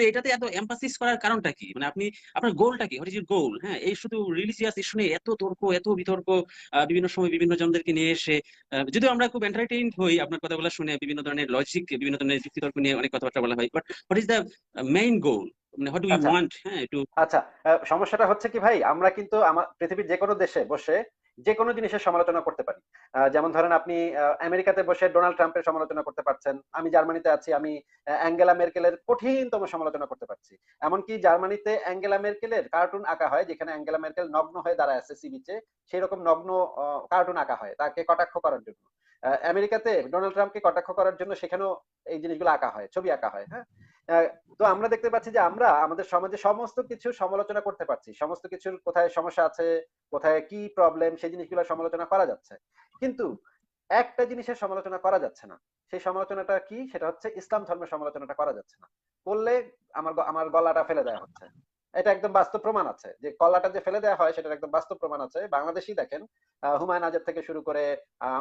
এটাতে এত এমফাসিস করার কারণটা কি? মানে আপনি আপনার গোলটা কি? What is your goal? হ্যাঁ, এই শুধু রিলিজিয়াস ইস্যু নিয়ে এত তর্ক, এত বিতর্ক বিভিন্ন সময় বিভিন্ন জনদেরকে নিয়ে এসে যদিও আমরা খুব এন্টারটেইনড হই আপনার কথাগুলো শুনে বিভিন্ন ধরনের লজিক, বিভিন্ন ধরনের যুক্তিতর্ক নিয়ে অনেক কথাবার্তা বলা হয়। But what is the main গোল? মানে হোয়াট ডু ইউ আচ্ছা, ওয়ান্ট হ্যাঁ, টু আচ্ছা, সমস্যাটা হচ্ছে কি ভাই, আমরা কিন্তু পৃথিবীর যে কোনো দেশে বসে যে কোনো জিনিসের সমালোচনা করতে পারি। যেমন ধরেন আপনি আমেরিকাতে বসে ডোনাল্ড ট্রাম্পের সমালোচনা করতে পারছেন, আমি জার্মানিতে আছি, আমি অ্যাঙ্গেলা মেরকেলের কঠিনতম সমালোচনা করতে পারছি। এমনকি জার্মানিতে অ্যাঙ্গেলা মেরকেলের কার্টুন আঁকা হয়, যেখানে অ্যাঙ্গেলা মেরকেল নগ্ন হয়ে দাঁড়ায় আছে সি বিচে, সেই রকম নগ্ন কার্টুন আঁকা হয় তাকে কটাক্ষ করার জন্য। আমেরিকাতে ডোনাল্ড ট্রাম্পকে কটাক্ষ করার জন্য সেখানেও এই জিনিসগুলো আঁকা হয়, ছবি আঁকা হয়। হ্যাঁ, আহ, তো আমরা দেখতে পাচ্ছি যে আমরা আমাদের সমাজে সমস্ত কিছু সমালোচনা করতে পারছি, সমস্ত কিছুর কোথায় সমস্যা আছে, কোথায় কি প্রবলেম, সেই জিনিসগুলো সমালোচনা করা যাচ্ছে। কিন্তু একটা জিনিসের সমালোচনা করা যাচ্ছে না। সেই সমালোচনাটা কি? সেটা হচ্ছে ইসলাম ধর্মের সমালোচনাটা করা যাচ্ছে না। করলে আমার গলাটা ফেলে দেওয়া হচ্ছে। এটা একদম বাস্তব প্রমাণ আছে যে গলাটা যে ফেলে দেওয়া হয় সেটার একদম বাস্তব প্রমাণ আছে। বাংলাদেশেই দেখেন, হুমায়ুন আজাদ থেকে শুরু করে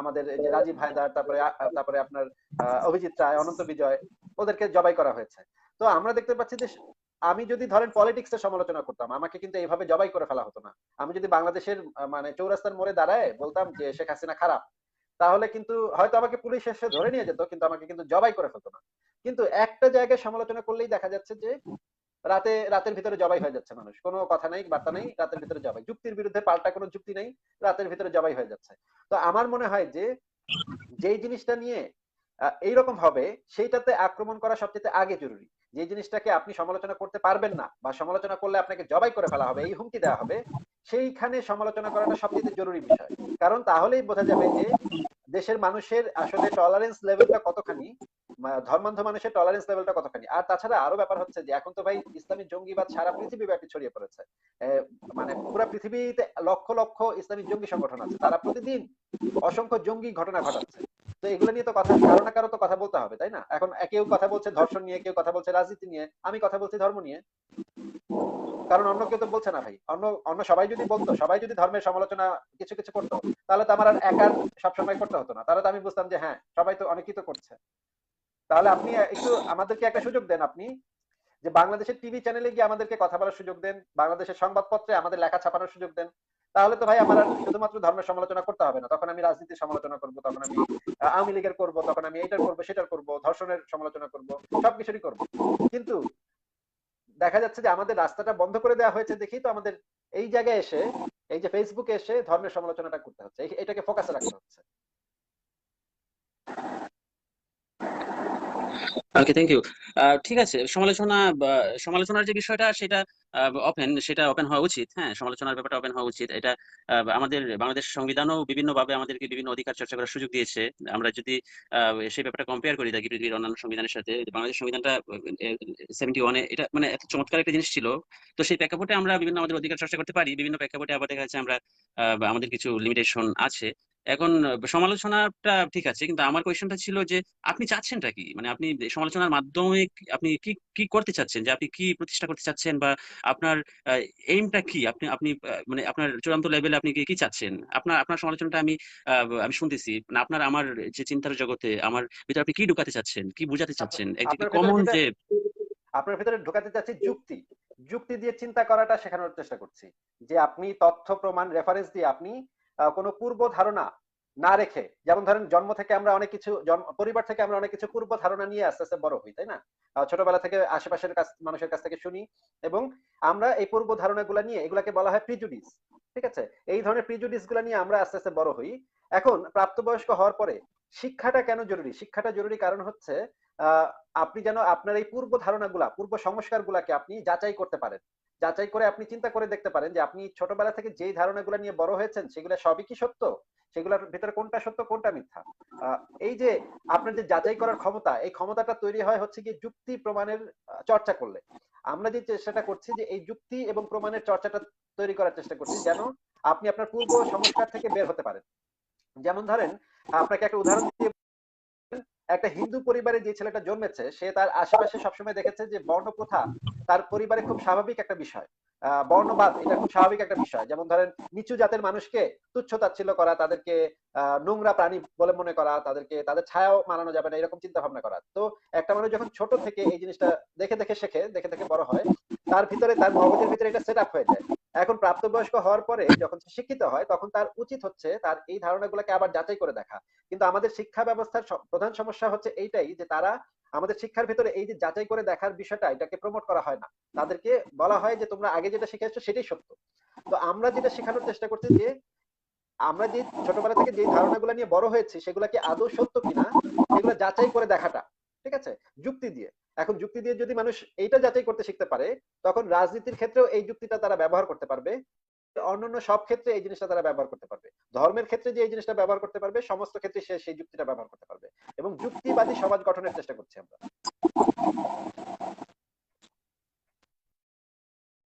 আমাদের এই যে রাজীব হায়দার, তারপরে আপনার অভিজিৎ রায়, অনন্ত বিজয়, ওদেরকে জবাই করা হয়েছে। তো আমরা দেখতে পাচ্ছি যে আমি যদি ধরেন পলিটিক্স এর সমালোচনা করতাম, আমাকে কিন্তু এইভাবে জবাই করে ফেলা হতো না। আমি যদি বাংলাদেশের মানে চৌরাস্তার মোড়ে দাঁড়ায় বলতাম যে শেখ হাসিনা খারাপ, তাহলে কিন্তু হয়তো আমাকে পুলিশ এসে ধরে নিয়ে যেত, কিন্তু আমাকে কিন্তু জবাই করে ফেলতো না। কিন্তু একটা জায়গায় সমালোচনা করলেই দেখা যাচ্ছে যে রাতের ভিতরে জবাই হয়ে যাচ্ছে মানুষ, কোনো কথা নাই, বার্তা নাই, রাতের ভিতরে জবাই, যুক্তির বিরুদ্ধে পাল্টা কোনো যুক্তি নেই, রাতের ভিতরে জবাই হয়ে যাচ্ছে। তো আমার মনে হয় যে যেই জিনিসটা নিয়ে এইরকম হবে, সেইটাতে আক্রমণ করা সবচেয়ে আগে জরুরি। যে জিনিসটাকে আপনি সমালোচনা করতে পারবেন না, বা সমালোচনা করলে আপনাকে জবাই করে ফেলা হবে, এই হুমকি দেওয়া হবে, সেইখানে সমালোচনা করাটা সবচেয়ে জরুরি বিষয়। কারণ তাহলেই বোঝা যাবে যে দেশের মানুষের আসলে টলারেন্স লেভেলটা কতখানি, ধর্মান্ধ মানুষের টলারেন্স লেভেলটা কতখানি। আর তাছাড়া আরো ব্যাপার হচ্ছে যে এখন তো ভাই ইসলামী জঙ্গিবাদ সারা পৃথিবী ব্যাপী ছড়িয়ে পড়েছে। মানে পুরো পৃথিবীতে লক্ষ লক্ষ ইসলামী জঙ্গি সংগঠন আছে, তারা প্রতিদিন অসংখ্য জঙ্গি ঘটনা ঘটাচ্ছে। তো এগুলো নিয়ে তো কথা, কারো না কারো তো কথা বলতে হবে, তাই না? এখন কেউ কথা বলছে ধর্ষণ নিয়ে, কেউ কথা বলছে রাজনীতি নিয়ে, আমি কথা বলছি ধর্ম নিয়ে। কারণ অন্য কেউ তো বলছে না ভাই। অন্য অন্য সবাই যদি বলতো, সবাই যদি ধর্মের সমালোচনা কিছু কিছু করতো, তাহলে তো আমার আর একার সবসময় করতে হতো না। তাহলে তো আমি বুঝতাম যে হ্যাঁ, সবাই তো অনেকেই তো করছে। তাহলে আপনি একটু আমাদেরকে একটা সুযোগ দেন, আপনি যে বাংলাদেশের টিভি চ্যানেলে গিয়ে আমাদেরকে কথা বলার সুযোগ দেন, বাংলাদেশের সংবাদপত্রে আমাদের লেখা ছাপানোর সুযোগ দেন। তাহলে তো ভাই আমার আর শুধুমাত্র ধর্মের সমালোচনা করতে হবে না, তখন আমি রাজনীতির সমালোচনা করব, তখন আমি আওয়ামী লীগের করব, তখন আমি এইটার করব, সেটার করব, ধর্ষণের সমালোচনা করব, সবকিছুরই করব। কিন্তু দেখা যাচ্ছে যে আমাদের রাস্তাটা বন্ধ করে দেওয়া হয়েছে দেখেই তো আমাদের এই জায়গায় এসে, এই যে ফেসবুকে এসে ধর্মের সমালোচনাটা করতে হচ্ছে, এটাকে ফোকাসে রাখতে হচ্ছে। ওকে, থ্যাংক ইউ। ঠিক আছে, সমালোচনার যে বিষয়টা সেটা সেটা ওপেন হওয়া উচিত। হ্যাঁ, সমালোচনার ব্যাপারটা ওপেন হওয়া উচিত। এটা আমাদের বাংলাদেশ সংবিধানও বিভিন্ন ভাবে আমাদেরকে বিভিন্ন অধিকার চর্চা করার সুযোগ দিয়েছে। আমরা যদি সেই ব্যাপারটা কম্পেয়ার করি থাকি পৃথিবীর অন্যান্য সংবিধানের সাথে, বাংলাদেশ সংবিধানটা 71-এ এটা মানে এত চমৎকার একটা জিনিস ছিল। তো সেই প্রেক্ষাপটে আমরা বিভিন্ন আমাদের অধিকার চর্চা করতে পারি, বিভিন্ন প্রেক্ষাপটে আবার দেখা যাচ্ছে আমরা আমাদের কিছু লিমিটেশন আছে। এখন সমালোচনাটা ঠিক আছে, কিন্তু আমার কোয়েশ্চনটা ছিল যে আপনি চাচ্ছেনটা কি? মানে আপনি সমালোচনার মাধ্যমে আপনি কি কি করতে চাচ্ছেন, যে আপনি কি প্রতিষ্ঠা করতে চাচ্ছেন, বা আপনার এইমটা কি? আপনি আপনি মানে আপনার চূড়ান্ত লেভেলে আপনি কি কি চাচ্ছেন? আপনার আপনার সমালোচনাটা আমি শুনতেছি, মানে আপনার আমার যে চিন্তার জগতে আমার ভিতরে আপনি কি ঢুকাতে চাচ্ছেন, কি বুঝাতে চাচ্ছেন, একদিকে আপনার ভেতরে কমন যেটা, যে আপনার ভেতরে ঢোকাতে চাচ্ছি যুক্তি, যুক্তি দিয়ে চিন্তা করাটা শেখানোর চেষ্টা করছি। যে আপনি তথ্য প্রমাণ রেফারেন্স দিয়ে আপনি কোনো পূর্ব ধারণা না রেখে, যেমন ধরেন জন্ম থেকে আমরা অনেক কিছু, পরিবার থেকে আমরা অনেক কিছু পূর্ব ধারণা নিয়ে আস্তে আস্তে বড় হই, তাই না? ছোটবেলা থেকে আশেপাশের মানুষের কাছ থেকে শুনি, এবং আমরা এই পূর্ব ধারণাগুলো নিয়ে, এগুলাকে বলা হয় প্রিজুডিস। ঠিক আছে? এই ধরনের প্রিজুডিস গুলা নিয়ে আমরা আস্তে আস্তে বড় হই। এখন প্রাপ্তবয়স্ক হওয়ার পরে শিক্ষাটা কেন জরুরি? শিক্ষাটা জরুরি কারণ হচ্ছে আহ আপনি যেন আপনার এই পূর্ব ধারণাগুলা, পূর্ব সংস্কার গুলাকে আপনি যাচাই করতে পারেন। যাচাই করে আপনি চিন্তা করে দেখতে পারেন যে আপনি ছোটবেলা থেকে যেই ধারণাগুলো নিয়ে বড় হয়েছেন সেগুলো সবই কি সত্য, সেগুলোর ভিতরে কোনটা সত্য কোনটা মিথ্যা। এই যে আপনার যে যাচাই করার ক্ষমতা, এই ক্ষমতাটা তৈরি হয় হচ্ছে কি যুক্তি প্রমাণের চর্চা করলে। আমরা যে চেষ্টাটা করছি যে এই যুক্তি এবং প্রমাণের চর্চাটা তৈরি করার চেষ্টা করছি, যেন আপনি আপনার পূর্ব সংস্কার থেকে বের হতে পারেন। যেমন ধরেন, আপনাকে একটা উদাহরণ দিয়ে, একটা হিন্দু পরিবারে যে ছেলেটা জন্মেছে, সে তার আশেপাশে সবসময় দেখেছে যে বর্ণ প্রথা তার পরিবারে খুব স্বাভাবিক একটা বিষয়। বর্ণবাদ এটা খুব স্বাভাবিক একটা বিষয়। যেমন ধরেন নিচু জাতের মানুষকে তুচ্ছ তাচ্ছিল্য করা, তাদেরকে নোংরা প্রাণী বলে মনে করা, তাদেরকে তাদের ছায়াও মানানো যাবে না, এরকম চিন্তা ভাবনা করা। তো একটা মানুষ যখন ছোট থেকে এই জিনিসটা দেখে দেখে শেখে, দেখে দেখে বড় হয়, তার ভিতরে, তার মগজের ভিতরে এটা সেট আপ হয়ে যায়। এখন প্রাপ্তবয়স্ক হওয়ার পরে যখন সে শিক্ষিত হয়, তখন তার উচিত হচ্ছে তার এই ধারণাগুলোকে আবার যাচাই করে দেখা। কিন্তু আমাদের শিক্ষা ব্যবস্থার প্রধান সমস্যা হচ্ছে এইটাই, যে তারা আমাদের শিক্ষার ভিতরে এই যে যাচাই করে দেখার বিষয়টা, এটাকে প্রমোট করা হয় না। তাদেরকে বলা হয় যে তোমরা আগে যেটা শিখে আসছো সেটাই সত্য। তো আমরা যেটা শেখানোর চেষ্টা করছি যে আমরা যে ছোটবেলা থেকে যে ধারণাগুলো নিয়ে বড় হয়েছি সেগুলা কি আদৌ সত্য কিনা, এগুলো যাচাই করে দেখাটা, ঠিক আছে, যুক্তি দিয়ে। এখন যুক্তি দিয়ে যদি মানুষ এইটা যাচাই করতে শিখতে পারে, তখন রাজনীতির ক্ষেত্রেও এই যুক্তিটা তারা ব্যবহার করতে পারবে, অন্যান্য সব ক্ষেত্রে এই জিনিসটা তারা ব্যবহার করতে পারবে। ধর্মের ক্ষেত্রে যে এই জিনিসটা ব্যবহার করতে পারবে, সমস্ত ক্ষেত্রে সে সেই যুক্তিটা ব্যবহার করতে পারবে। এবং যুক্তিবাদী সমাজ গঠনের চেষ্টা করছি আমরা।